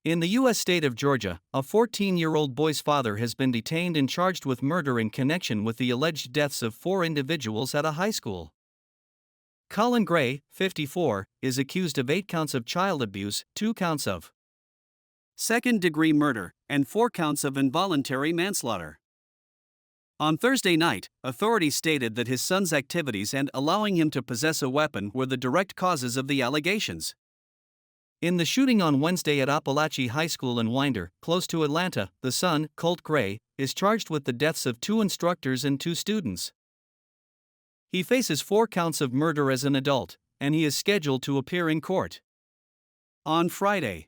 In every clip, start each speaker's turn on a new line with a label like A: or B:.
A: In the U.S. state of Georgia, a 14-year-old boy's father has been detained and charged with murder in connection with the alleged deaths of 4 individuals at a high school. Colin Gray, 54, is accused of 8 counts of child abuse, 2 counts of second-degree murder, and 4 counts of involuntary manslaughter. On Thursday night, authorities stated that his son's activities and allowing him to possess a weapon were the direct causes of the allegations. In the shooting on Wednesday at Appalachia High School in Winder, close to Atlanta, the son, Colt Gray, is charged with the deaths of 2 instructors and 2 students. He faces 4 counts of murder as an adult, and he is scheduled to appear in court on Friday.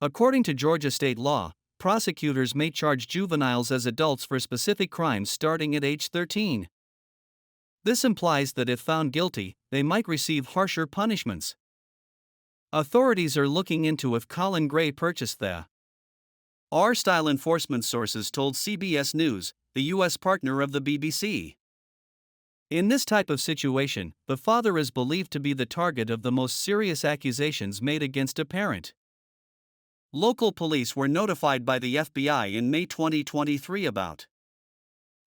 A: According to Georgia state law, prosecutors may charge juveniles as adults for specific crimes starting at age 13. This implies that if found guilty, they might receive harsher punishments. Authorities are looking into if Colin Gray purchased the R-style enforcement sources told CBS News, the U.S. partner of the BBC. In this type of situation, the father is believed to be the target of the most serious accusations made against a parent. Local police were notified by the FBI in May 2023 about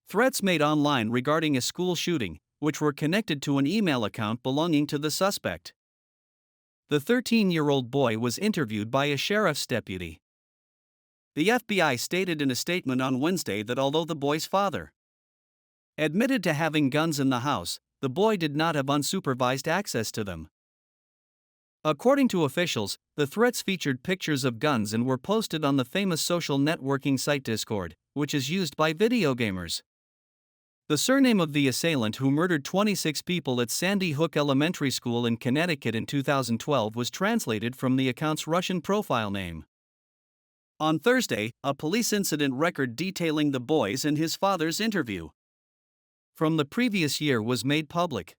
A: threats made online regarding a school shooting, which were connected to an email account belonging to the suspect. The 13-year-old boy was interviewed by a sheriff's deputy. The FBI stated in a statement on Wednesday that although the boy's father admitted to having guns in the house, the boy did not have unsupervised access to them. According to officials, the threats featured pictures of guns and were posted on the famous social networking site Discord, which is used by video gamers. The surname of the assailant who murdered 26 people at Sandy Hook Elementary School in Connecticut in 2012 was translated from the account's Russian profile name. On Thursday, a police incident record detailing the boy's and his father's interview from the previous year was made public.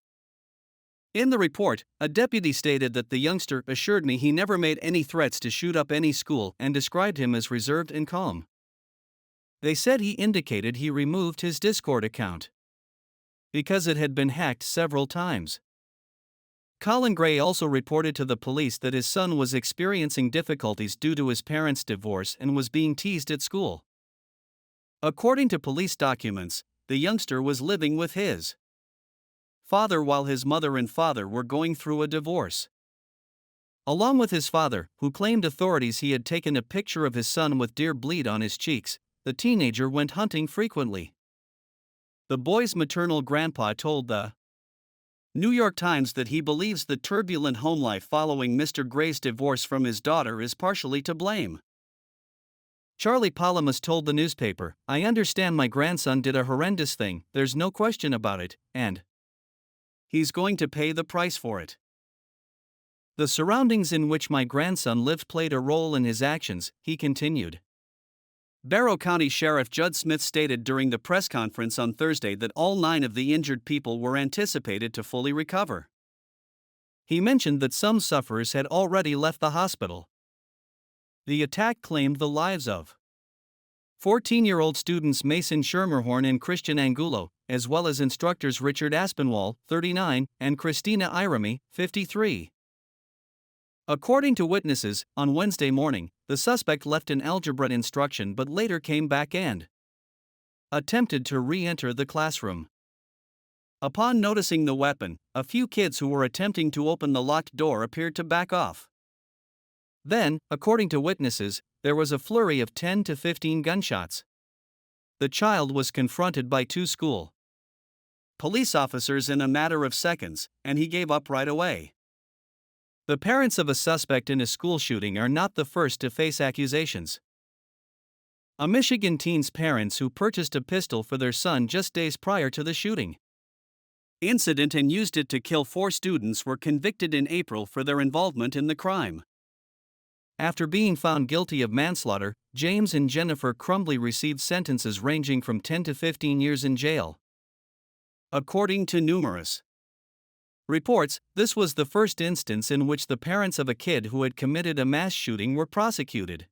A: In the report, a deputy stated that the youngster assured me he never made any threats to shoot up any school and described him as reserved and calm. They said he indicated he removed his Discord account because it had been hacked several times. Colin Gray also reported to the police that his son was experiencing difficulties due to his parents' divorce and was being teased at school. According to police documents, the youngster was living with his father while his mother and father were going through a divorce. Along with his father, who claimed authorities he had taken a picture of his son with deer bleed on his cheeks, the teenager went hunting frequently. The boy's maternal grandpa told the New York Times that he believes the turbulent home life following Mr. Gray's divorce from his daughter is partially to blame. Charlie Palamas told the newspaper, "I understand my grandson did a horrendous thing, there's no question about it, and he's going to pay the price for it. The surroundings in which my grandson lived played a role in his actions," he continued. Barrow County Sheriff Judd Smith stated during the press conference on Thursday that all 9 of the injured people were anticipated to fully recover. He mentioned that some sufferers had already left the hospital. The attack claimed the lives of 14-year-old students Mason Schermerhorn and Christian Angulo, as well as instructors Richard Aspinwall, 39, and Christina Irami, 53. According to witnesses, on Wednesday morning, the suspect left an algebra instruction but later came back and attempted to re-enter the classroom. Upon noticing the weapon, a few kids who were attempting to open the locked door appeared to back off. Then, according to witnesses, there was a flurry of 10 to 15 gunshots. The child was confronted by 2 school police officers in a matter of seconds, and he gave up right away. The parents of a suspect in a school shooting are not the first to face accusations. A Michigan teen's parents who purchased a pistol for their son just days prior to the shooting incident and used it to kill 4 students were convicted in April for their involvement in the crime. After being found guilty of manslaughter, James and Jennifer Crumbly received sentences ranging from 10 to 15 years in jail. According to numerous reports, this was the first instance in which the parents of a kid who had committed a mass shooting were prosecuted.